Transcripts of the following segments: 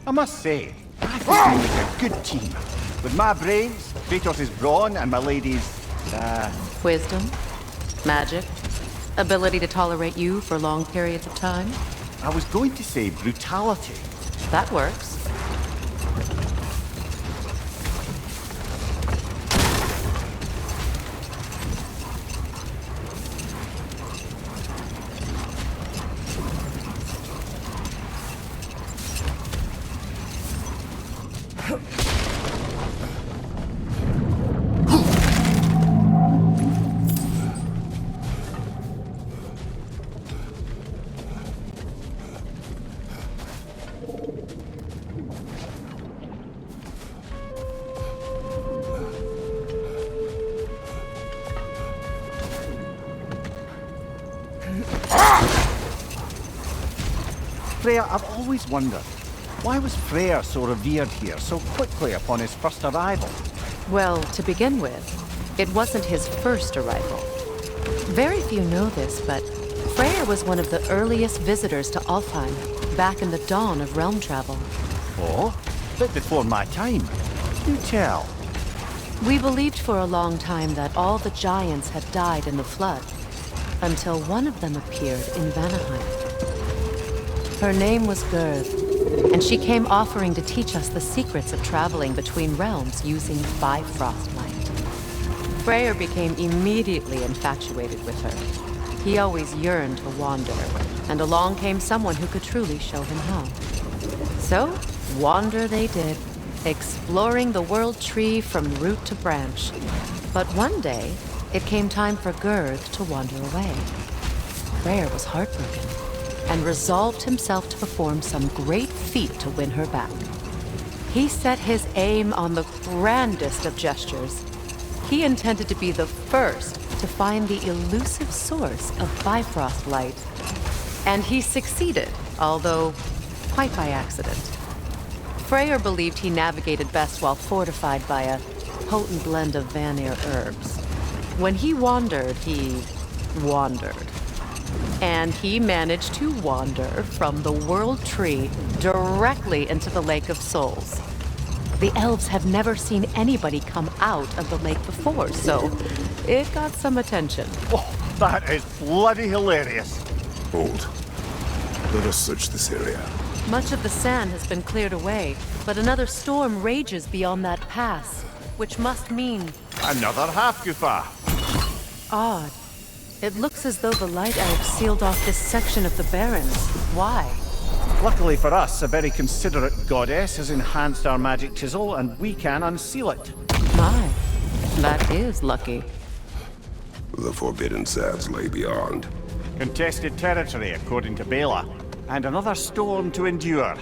I must say, I think we make a good team. With my brains, Kratos' brawn, and my lady's, Wisdom? Magic? Ability to tolerate you for long periods of time? I was going to say brutality. That works. Freya, I've always wondered, why was Freyr so revered here so quickly upon his first arrival? Well, to begin with, it wasn't his first arrival. Very few know this, but Freyr was one of the earliest visitors to Alfheim, back in the dawn of realm travel. Oh? Bit before my time. Do tell. We believed for a long time that all the giants had died in the flood, until one of them appeared in Vanaheim. Her name was Gerd, and she came offering to teach us the secrets of traveling between realms using Bifrost light. Freyr became immediately infatuated with her. He always yearned to wander, and along came someone who could truly show him how. So, wander they did, exploring the world tree from root to branch. But one day, it came time for Gerd to wander away. Freyr was heartbroken, and resolved himself to perform some great feat to win her back. He set his aim on the grandest of gestures. He intended to be the first to find the elusive source of Bifrost light. And he succeeded, although quite by accident. Freyr believed he navigated best while fortified by a potent blend of Vanir herbs. When he wandered, he wandered. And he managed to wander from the World Tree directly into the Lake of Souls. The elves have never seen anybody come out of the lake before, so it got some attention. Oh, that is bloody hilarious. Hold. Let us search this area. Much of the sand has been cleared away, but another storm rages beyond that pass, which must mean... Another half-goofa. Odd. It looks as though the Light Elves sealed off this section of the Barrens. Why? Luckily for us, a very considerate goddess has enhanced our magic chisel, and we can unseal it. My, that is lucky. The forbidden sands lay beyond. Contested territory, according to Bela, and another storm to endure.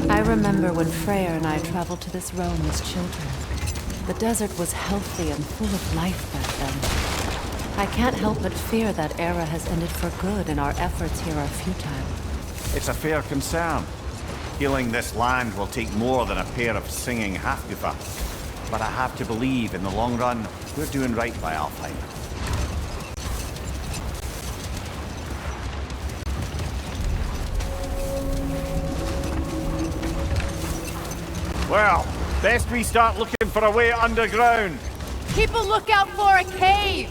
I remember when Freyr and I traveled to this realm as children. The desert was healthy and full of life back then. I can't help but fear that era has ended for good and our efforts here are futile. It's a fair concern. Healing this land will take more than a pair of singing half-goofa. But I have to believe, in the long run, we're doing right by Alfheim. Well, best we start looking for a way underground. Keep a lookout for a cave!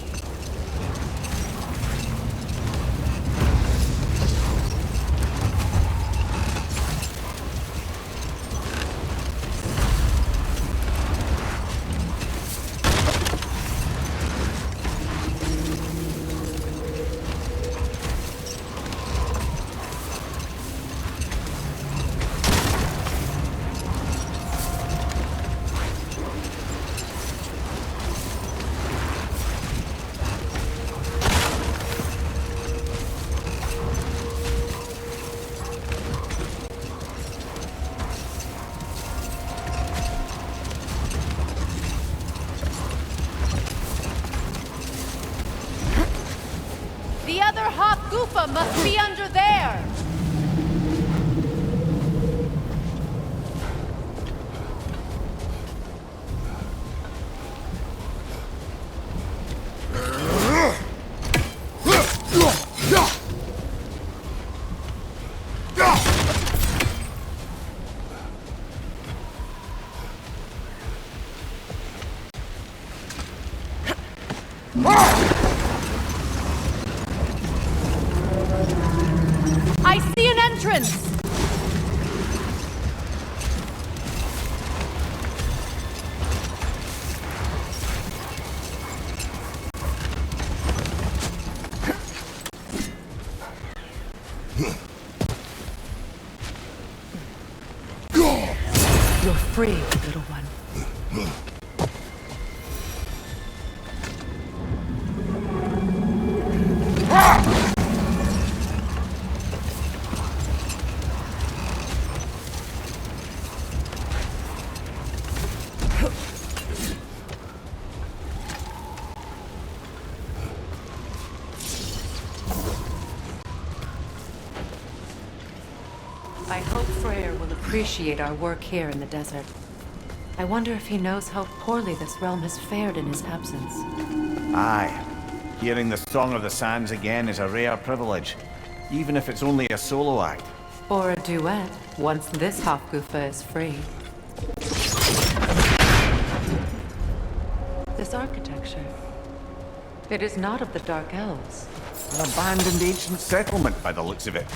The other Hop-Goofa must be under there! entrance! You're free, little one. I hope Freyr will appreciate our work here in the desert. I wonder if he knows how poorly this realm has fared in his absence. Aye. Hearing the Song of the Sands again is a rare privilege, even if it's only a solo act. Or a duet, once this Hofgufa is free. This architecture. It is not of the Dark Elves. An abandoned ancient settlement by the looks of it.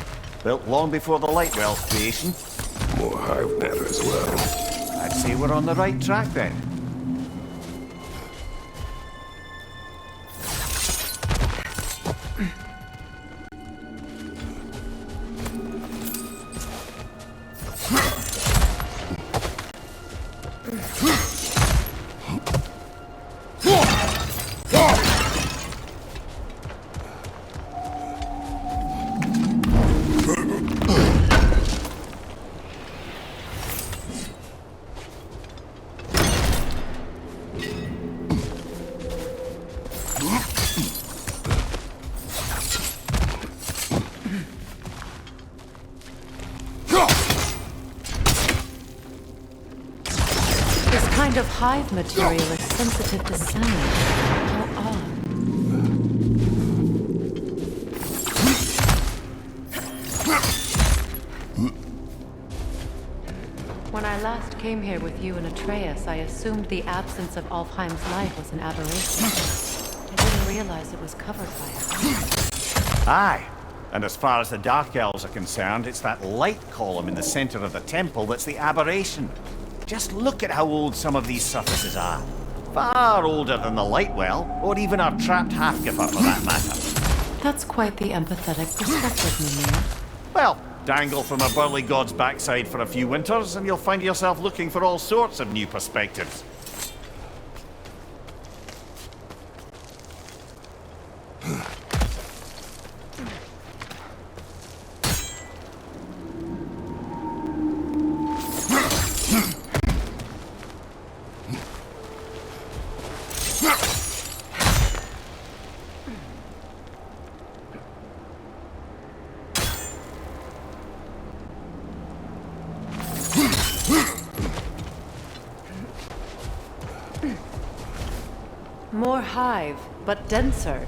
Built long before the Lightwell's creation. More hive matter as well. I'd say we're on the right track then. Of hive material is sensitive to sound. How odd. When I last came here with you and Atreus, I assumed the absence of Alfheim's light was an aberration. I didn't realize it was covered by it. Aye. And as far as the Dark Elves are concerned, it's that light column in the center of the temple that's the aberration. Just look at how old some of these surfaces are. Far older than the Lightwell, or even our trapped Hafgifer for that matter. That's quite the empathetic perspective, Mimir. Well, dangle from a burly god's backside for a few winters, and you'll find yourself looking for all sorts of new perspectives. More hive, but denser.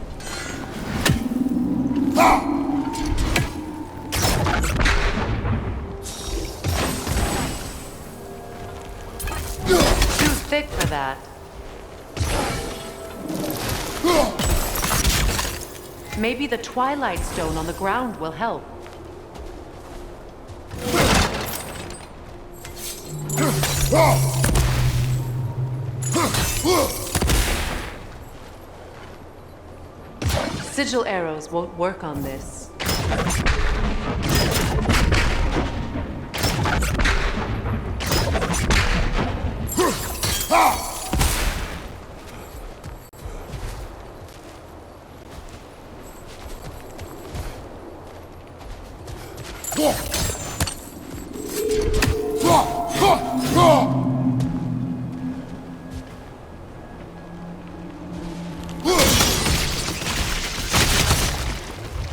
Too thick for that. Maybe the Twilight Stone on the ground will help. Sigil arrows won't work on this.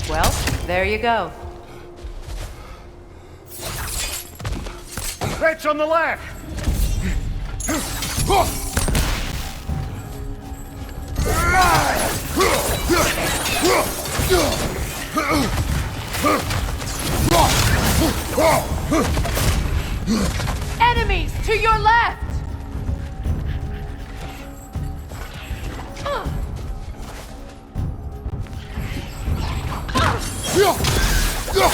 Well, there you go. Wretch on the left! Enemies to your left! Cover!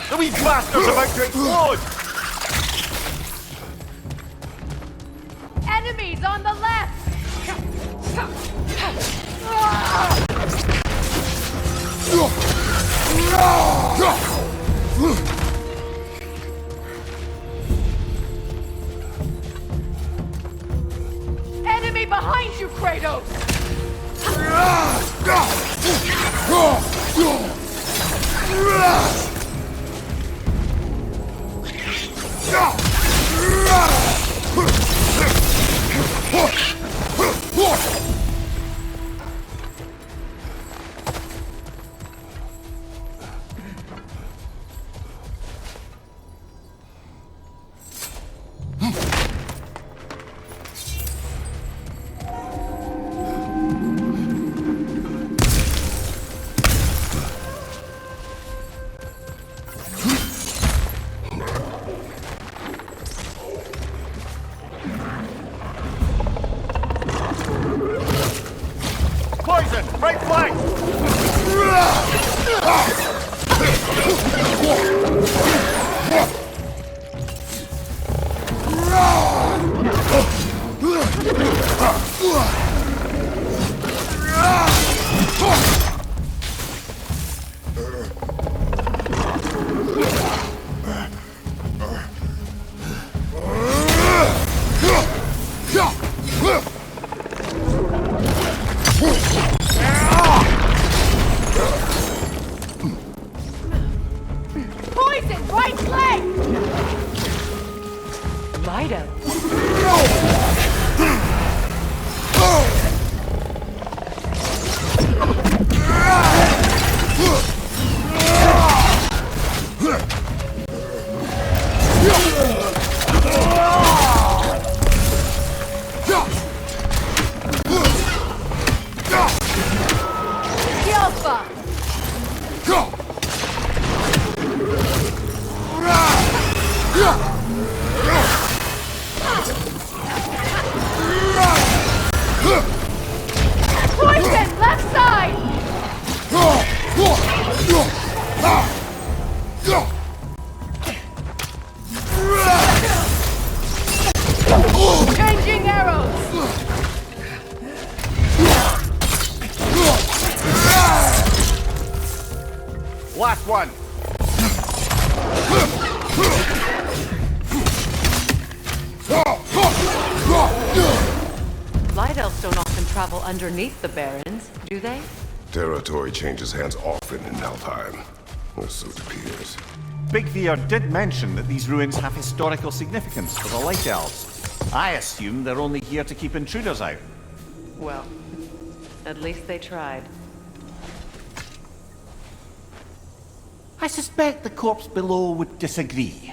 The wee bastard's about to explode! Enemies on the left! Enemy behind you, Kratos! Poison! Right flank! Poison, right leg! Lido. Alpha! Poison, left side! Changing arrows! Last one! Light elves don't often travel underneath the barrens, do they? Territory changes hands often in Alfheim. Or so it appears. Big Veer did mention that these ruins have historical significance for the Light Elves. I assume they're only here to keep intruders out. Well, at least they tried. I suspect the corpse below would disagree.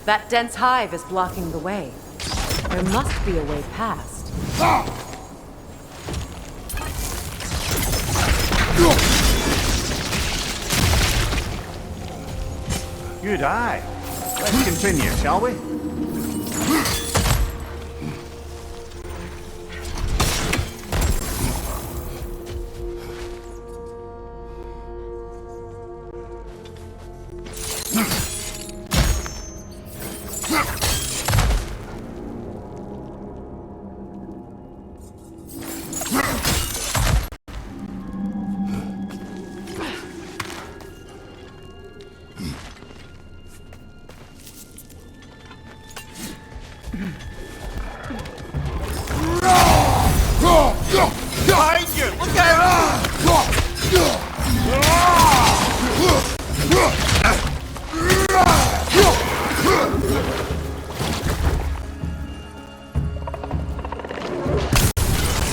That dense hive is blocking the way. There must be a way past. Good eye. Let's continue, shall we? Behind you! Look out!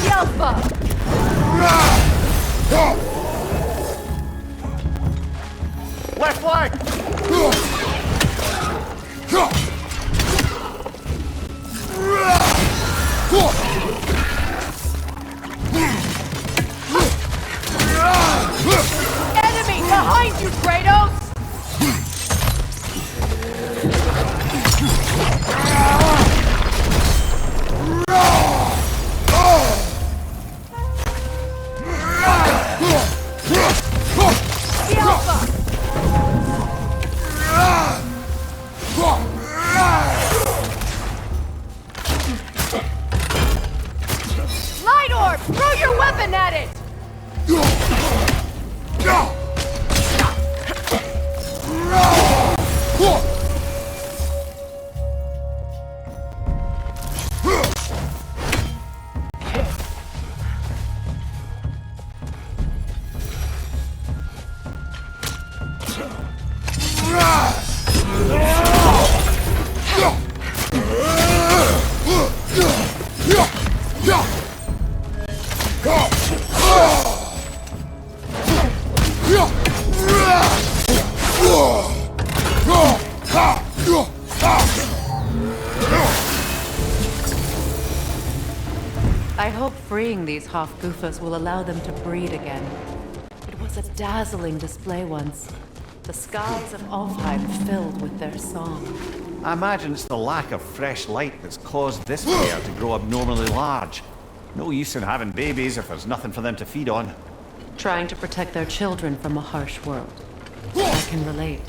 Yelpa! Left flank! Enemy behind you, Kratos! Light orb! Throw your weapon at it! I hope freeing these Hofgufas will allow them to breed again. It was a dazzling display once. The skies of Alfheim filled with their song. I imagine it's the lack of fresh light that's caused this pair to grow abnormally large. No use in having babies if there's nothing for them to feed on. Trying to protect their children from a harsh world. I can relate.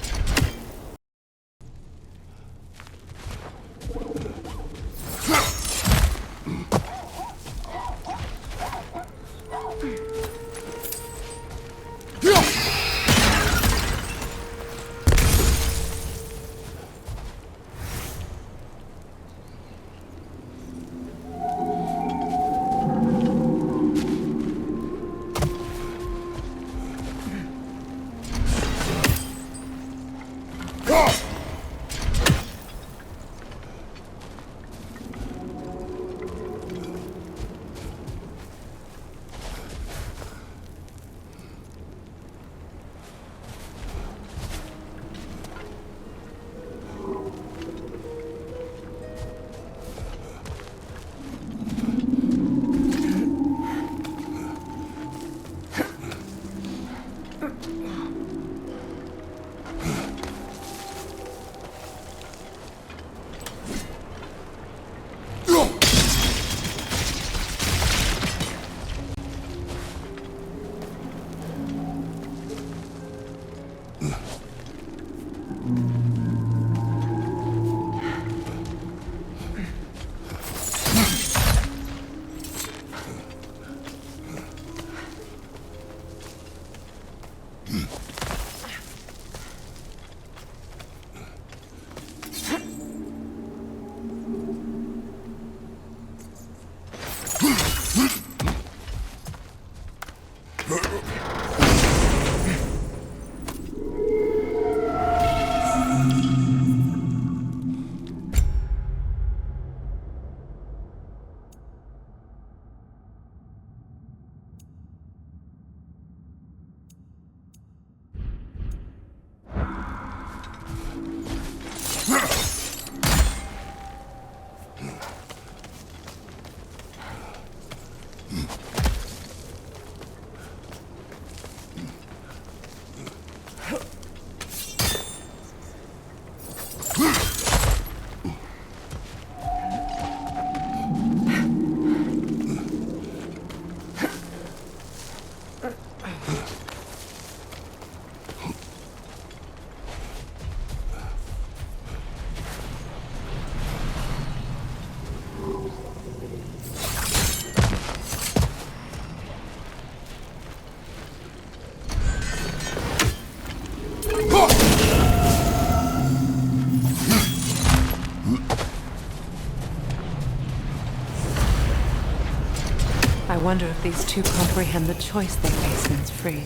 I wonder if these two comprehend the choice they face when it's free.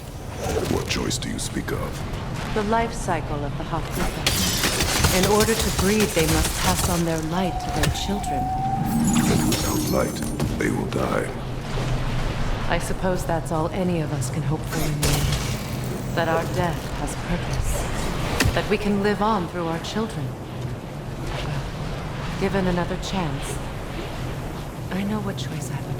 What choice do you speak of? The life cycle of the Hakuta. In order to breed, they must pass on their light to their children. And without light, they will die. I suppose that's all any of us can hope for in the end. That our death has purpose. That we can live on through our children. Well, given another chance, I know what choice I would make.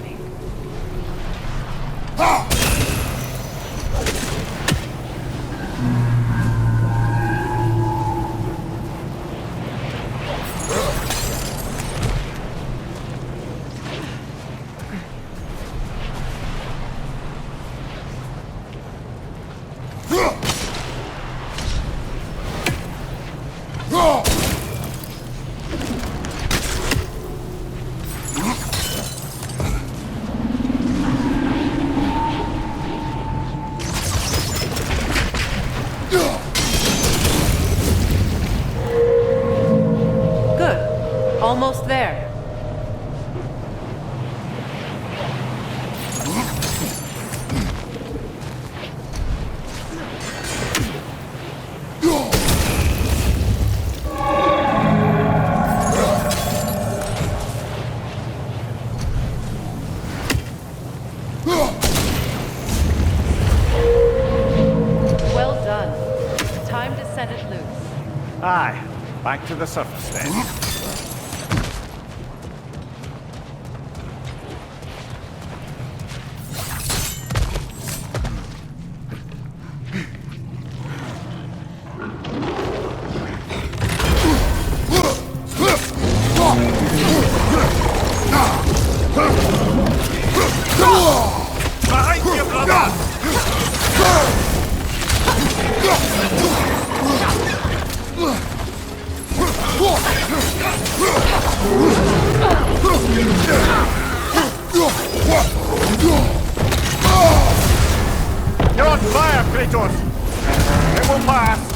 Almost there. Well done. Time to set it loose. Aye, back to the surface then. You're on fire, Kratos! It will pass!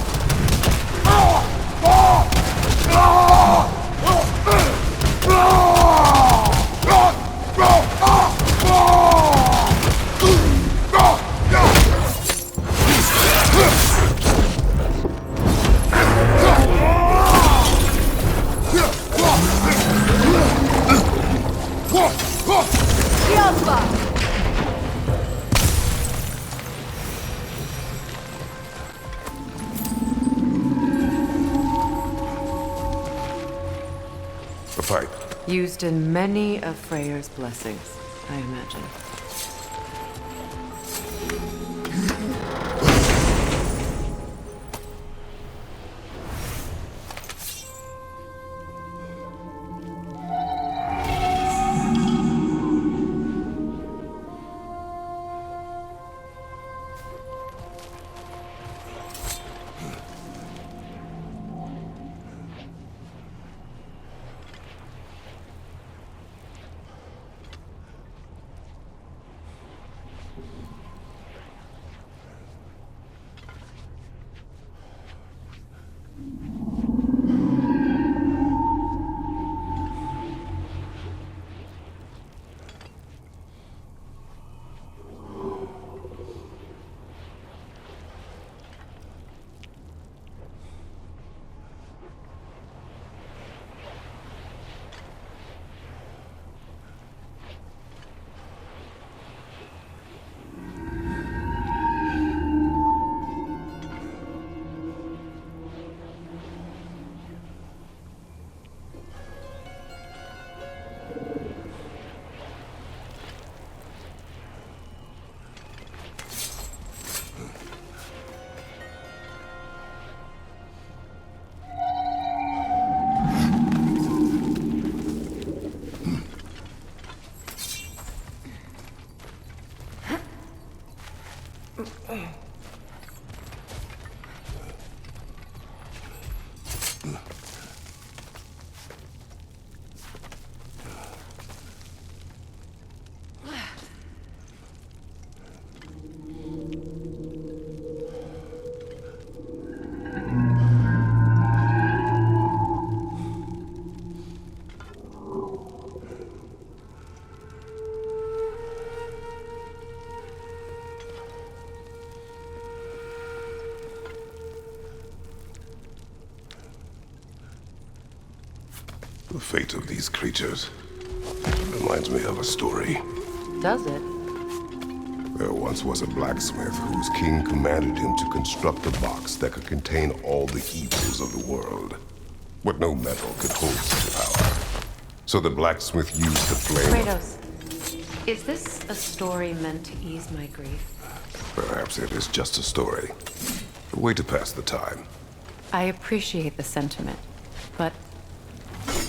A fight. Used in many of Freyr's blessings, I imagine. The fate of these creatures reminds me of a story. Does it? There once was a blacksmith whose king commanded him to construct a box that could contain all the evils of the world. But no metal could hold such power. So the blacksmith used the flame. Kratos, is this a story meant to ease my grief? Perhaps it is just a story. A way to pass the time. I appreciate the sentiment, but...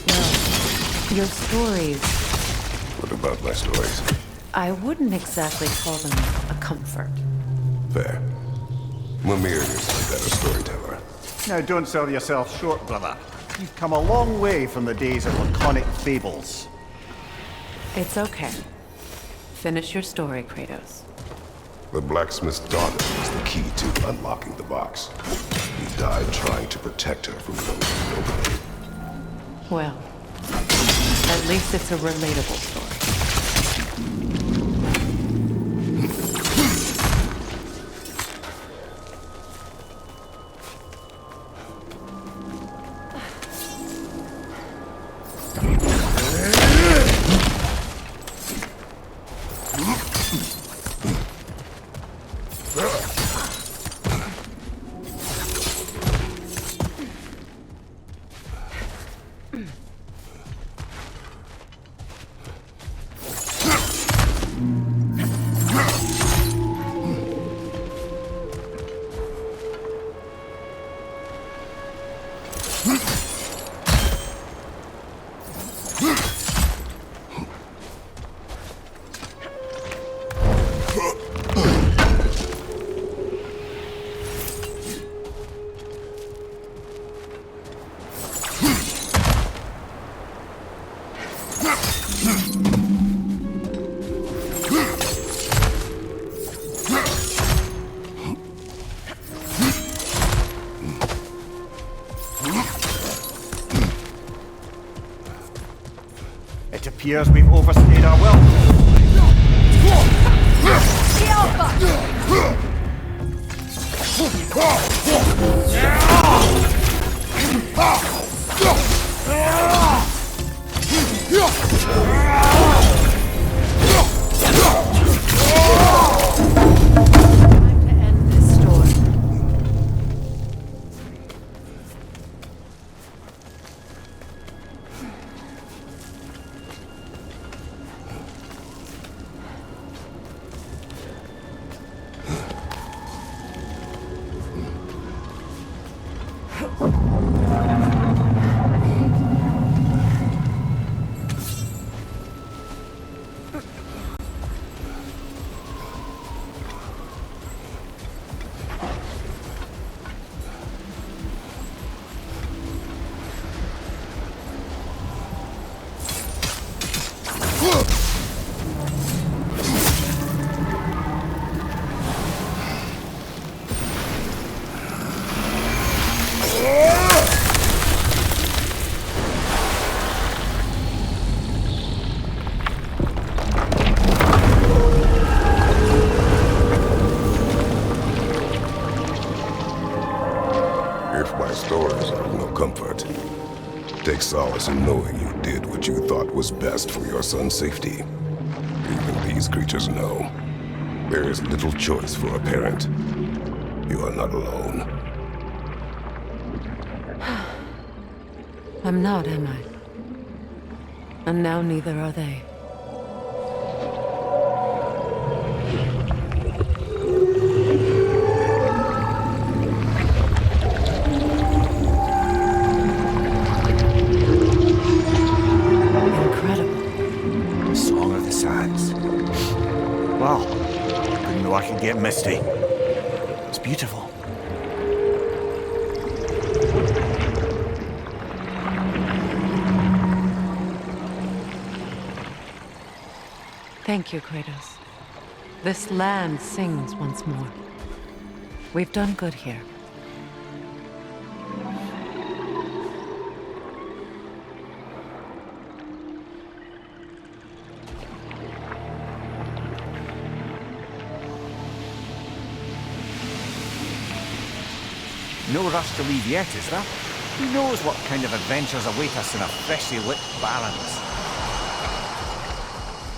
well, your stories... What about my stories? I wouldn't exactly call them a comfort. Fair. Mimir is a better storyteller. Now don't sell yourself short, brother. You've come a long way from the days of laconic fables. It's okay. Finish your story, Kratos. The blacksmith's daughter was the key to unlocking the box. He died trying to protect her from those who opened it. Well, at least it's a relatable story. It appears we've overstayed our welcome. Time to end this story. If my stories are of no comfort, take solace in knowing you did what you thought was best for your son's safety. Even these creatures know. There is little choice for a parent. You are not alone. I'm not, am I? And now neither are they. Incredible. Song of the Sands. Well, didn't know I could get misty. It's beautiful. Thank you, Kratos. This land sings once more. We've done good here. No rush to leave yet, is there? Who knows what kind of adventures await us in a freshly lit Barrens?